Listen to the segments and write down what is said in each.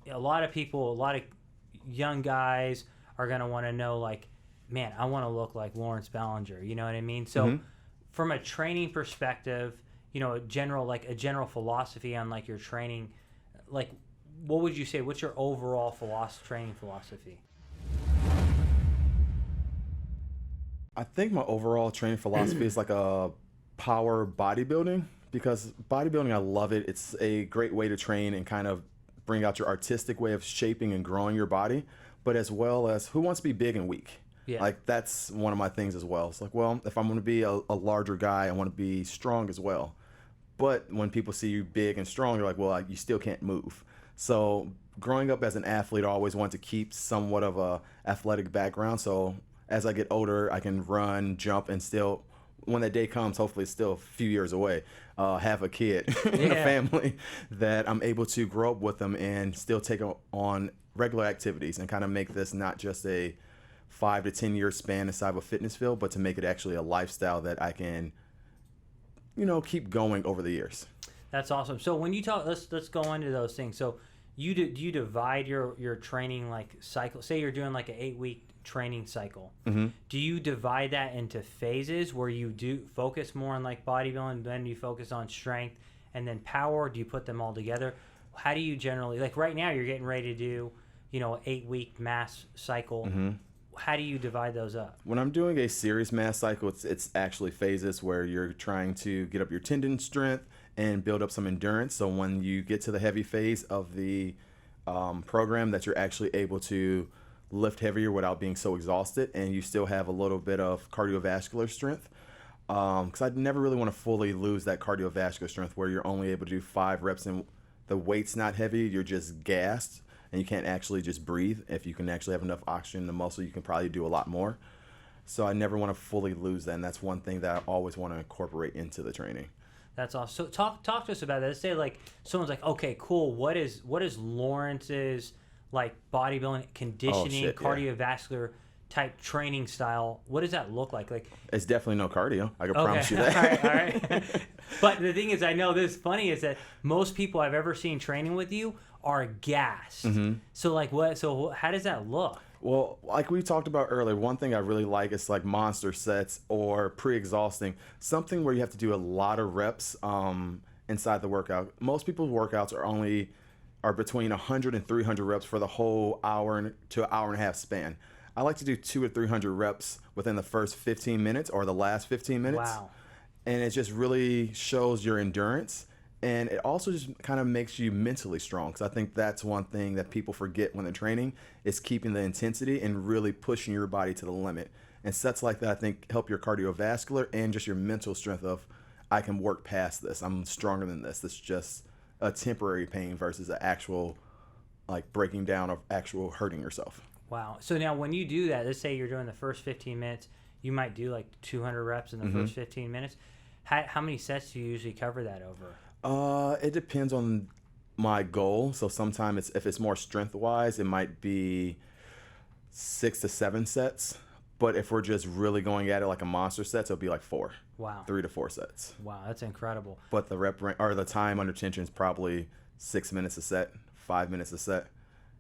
a lot of people, a lot of young guys are going to want to know, like, man, I want to look like Lawrence Ballenger. You know what I mean? So from a training perspective, a general philosophy on like your training, like, what would you say? What's your overall training philosophy? I think my overall training philosophy is like a power bodybuilding, because bodybuilding, I love it. It's a great way to train and kind of bring out your artistic way of shaping and growing your body, but as well as who wants to be big and weak? Yeah. Like, that's one of my things as well. It's like, well, if I'm going to be a larger guy, I want to be strong as well. But when people see you big and strong, they're like, well, you still can't move. So growing up as an athlete, I always wanted to keep somewhat of a athletic background. So as I get older, I can run, jump, and still, when that day comes, hopefully it's still a few years away, have a kid and a family that I'm able to grow up with them and still take on regular activities and kind of make this not just a 5 to 10 year span inside of a fitness field, but to make it actually a lifestyle that I can, keep going over the years. That's awesome. So when you talk, let's go into those things. So do you divide your training like cycle? Say you're doing like an 8-week training cycle. Do you divide that into phases where you do focus more on like bodybuilding, then you focus on strength, and then power? Do you put them all together? How do you generally, like right now you're getting ready to do, an 8-week mass cycle. How do you divide those up? When I'm doing a serious mass cycle, it's actually phases where you're trying to get up your tendon strength and build up some endurance. So when you get to the heavy phase of the program, that you're actually able to lift heavier without being so exhausted, and you still have a little bit of cardiovascular strength. Because I never really want to fully lose that cardiovascular strength where you're only able to do 5 reps and the weight's not heavy, you're just gassed and you can't actually just breathe. If you can actually have enough oxygen in the muscle, you can probably do a lot more. So I never want to fully lose that, and that's one thing that I always want to incorporate into the training. That's awesome. So talk to us about that. Let's say like someone's like, okay, cool. What is Lawrence's like bodybuilding, conditioning, cardiovascular type training style? What does that look like? Like, it's definitely no cardio. I can promise you that. All right. But the thing is, I know this is funny, is that most people I've ever seen training with you are gassed. So like what? So how does that look? Well, like we talked about earlier, one thing I really like is like monster sets or pre-exhausting, something where you have to do a lot of reps inside the workout. Most people's workouts are between 100 and 300 reps for the whole hour to hour and a half span. I like to do 200 or 300 reps within the first 15 minutes or the last 15 minutes. Wow. And it just really shows your endurance. And it also just kind of makes you mentally strong, because I think that's one thing that people forget when they're training is keeping the intensity and really pushing your body to the limit. And sets like that, I think, help your cardiovascular and just your mental strength of, I can work past this. I'm stronger than this. This is just a temporary pain versus an actual like breaking down of actual hurting yourself. Wow. So now when you do that, let's say you're doing the first 15 minutes, you might do like 200 reps in the first 15 minutes. How many sets do you usually cover that over? It depends on my goal. So sometimes if it's more strength wise, it might be 6 to 7 sets. But if we're just really going at it like a monster sets, it'll be like 4. Wow. 3 to 4 sets. Wow, that's incredible. But the time under tension is probably 6 minutes a set, 5 minutes a set.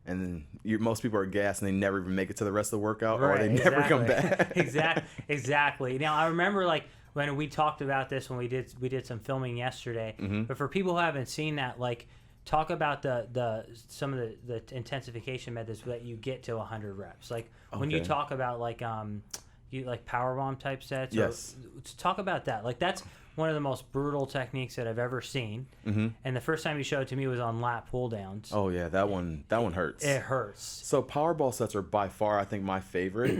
And then most people are gassed and they never even make it to the rest of the workout, or they never come back. Exactly. Now I remember like when we talked about this when we did some filming yesterday. But for people who haven't seen that, like talk about some of the intensification methods that you get to 100 reps. Like when you talk about like you like powerbomb type sets. Yes. Talk about that. Like that's one of the most brutal techniques that I've ever seen. And the first time you showed it to me was on lat pull downs. Oh yeah, that one hurts. It hurts. So powerball sets are by far, I think, my favorite,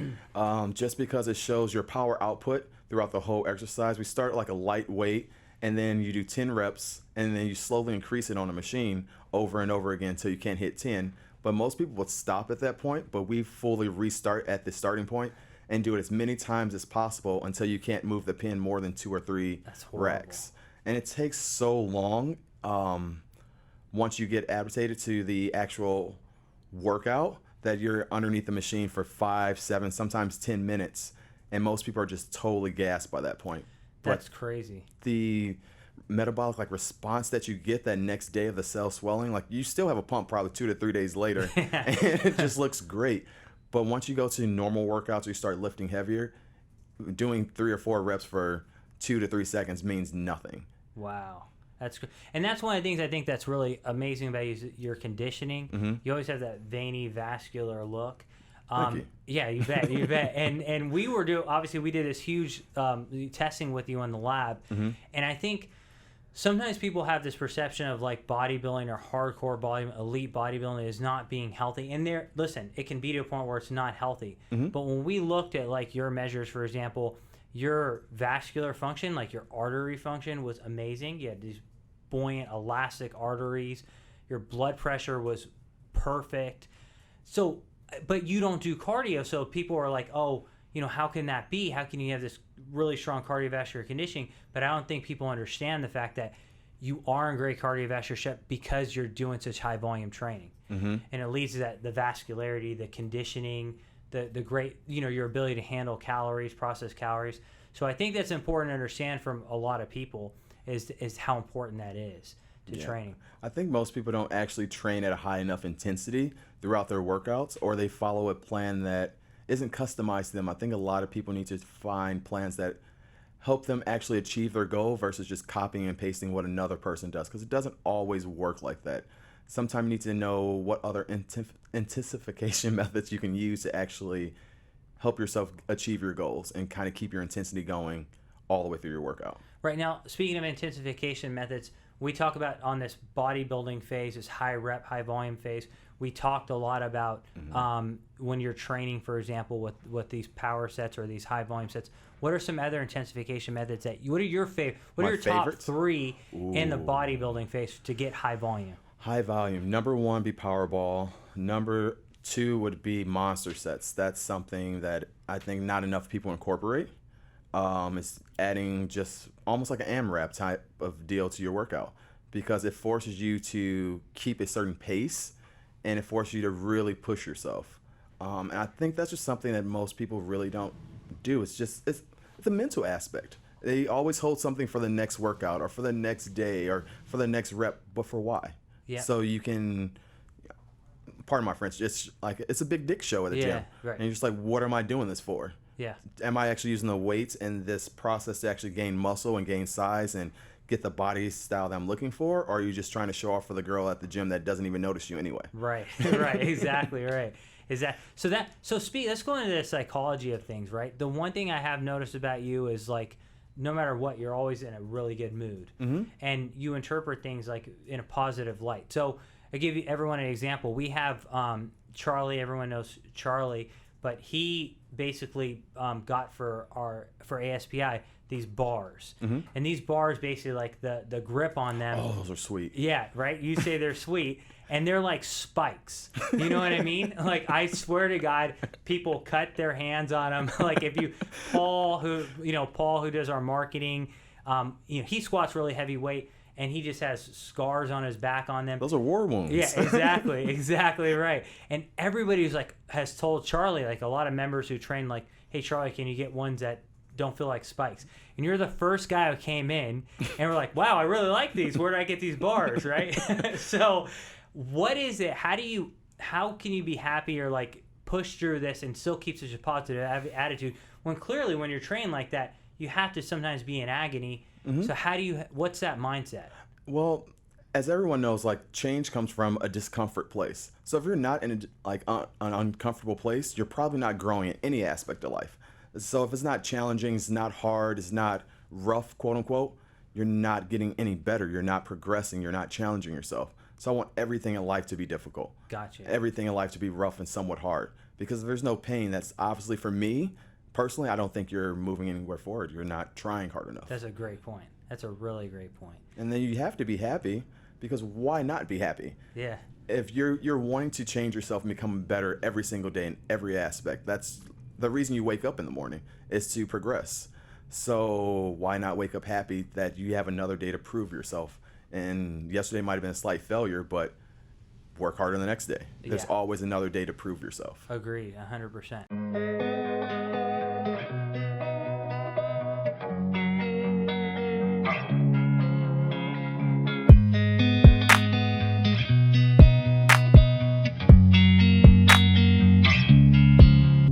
just because it shows your power output throughout the whole exercise. We start like a light weight, and then you do 10 reps, and then you slowly increase it on a machine over and over again until you can't hit 10. But most people would stop at that point, but we fully restart at the starting point and do it as many times as possible until you can't move the pin more than 2 or 3 racks. And it takes so long once you get adapted to the actual workout that you're underneath the machine for 5, 7, sometimes 10 minutes. And most people are just totally gassed by that point. That's crazy. The metabolic like response that you get that next day of the cell swelling, like you still have a pump probably 2 to 3 days later, and it just looks great. But once you go to normal workouts, or you start lifting heavier, doing 3 or 4 reps for 2 to 3 seconds means nothing. Wow. That's good. And that's one of the things I think that's really amazing about your conditioning. Mm-hmm. You always have that veiny, vascular look. Thank you. Yeah, you bet, you bet. And we were obviously we did this huge testing with you in the lab, Mm-hmm. and I think sometimes people have this perception of like bodybuilding or hardcore elite bodybuilding is not being healthy. And listen, it can be to a point where it's not healthy. Mm-hmm. But when we looked at like your measures, for example, your vascular function, like your artery function, was amazing. You had these buoyant, elastic arteries. Your blood pressure was perfect. So, but you don't do cardio, so people are like, oh, you know, how can that be? How can you have this really strong cardiovascular conditioning? But I don't think people understand the fact that you are in great cardiovascular shape because you're doing such high volume training. Mm-hmm. And it leads to that, the vascularity, the conditioning, the great, you know, your ability to handle calories, process calories. So I think that's important to understand from a lot of people is how important that is to training. I think most people don't actually train at a high enough intensity throughout their workouts, or they follow a plan that isn't customized to them. I think a lot of people need to find plans that help them actually achieve their goal versus just copying and pasting what another person does, because it doesn't always work like that. Sometimes you need to know what other intensification methods you can use to actually help yourself achieve your goals and kind of keep your intensity going all the way through your workout. Right now, speaking of intensification methods, we talk about on this bodybuilding phase, this high rep, high volume phase. We talked a lot about when you're training, for example, with these power sets or these high volume sets. What are some other intensification methods what are your favorite? What are your top 3 in the bodybuilding phase to get high volume? High volume. Number 1 be Powerball. Number 2 would be monster sets. That's something that I think not enough people incorporate. It's adding just almost like an AMRAP type of deal to your workout, because it forces you to keep a certain pace and it forces you to really push yourself. And I think that's just something that most people really don't do. It's a mental aspect. They always hold something for the next workout or for the next day or for the next rep, but for why? Yeah. So you can, pardon my French, it's a big dick show at the gym. Right. And you're just like, what am I doing this for? Yeah. Am I actually using the weights in this process to actually gain muscle and gain size and get the body style that I'm looking for? Or are you just trying to show off for the girl at the gym that doesn't even notice you anyway? Right. Right. Exactly. Right. Let's go into the psychology of things, right? The one thing I have noticed about you is like, no matter what, you're always in a really good mood, and you interpret things like in a positive light. So I give everyone an example. We have Charlie. Everyone knows Charlie, but he basically got for ASPI these bars, and these bars basically like the grip on them. Oh, those are sweet. Yeah, right. You say they're sweet, and they're like spikes. You know what I mean? Like, I swear to God, people cut their hands on them. Like, if you Paul, who does our marketing, he squats really heavy weight, and he just has scars on his back on them. Those are war wounds. Yeah, exactly right. And everybody's like has told Charlie, like a lot of members who train, like, hey Charlie, can you get ones that don't feel like spikes? And you're the first guy who came in, and we're like, wow, I really like these. Where did I get these bars, right? So, what is it? How can you be happy or like push through this and still keep such a positive attitude when clearly when you're trained like that, you have to sometimes be in agony. So what's that mindset? Well, as everyone knows, like, change comes from a discomfort place. So if you're not in an uncomfortable place, you're probably not growing in any aspect of life. So if it's not challenging, it's not hard, it's not rough, quote unquote, you're not getting any better. You're not progressing. You're not challenging yourself. So I want everything in life to be difficult. Gotcha. Everything in life to be rough and somewhat hard. Because if there's no pain, that's obviously, for me, personally, I don't think you're moving anywhere forward. You're not trying hard enough. That's a great point. That's a really great point. And then you have to be happy, because why not be happy? Yeah. If you're wanting to change yourself and become better every single day in every aspect, that's the reason you wake up in the morning, is to progress. So why not wake up happy that you have another day to prove yourself? And yesterday might have been a slight failure, but work harder the next day. There's always another day to prove yourself. Agreed, 100%.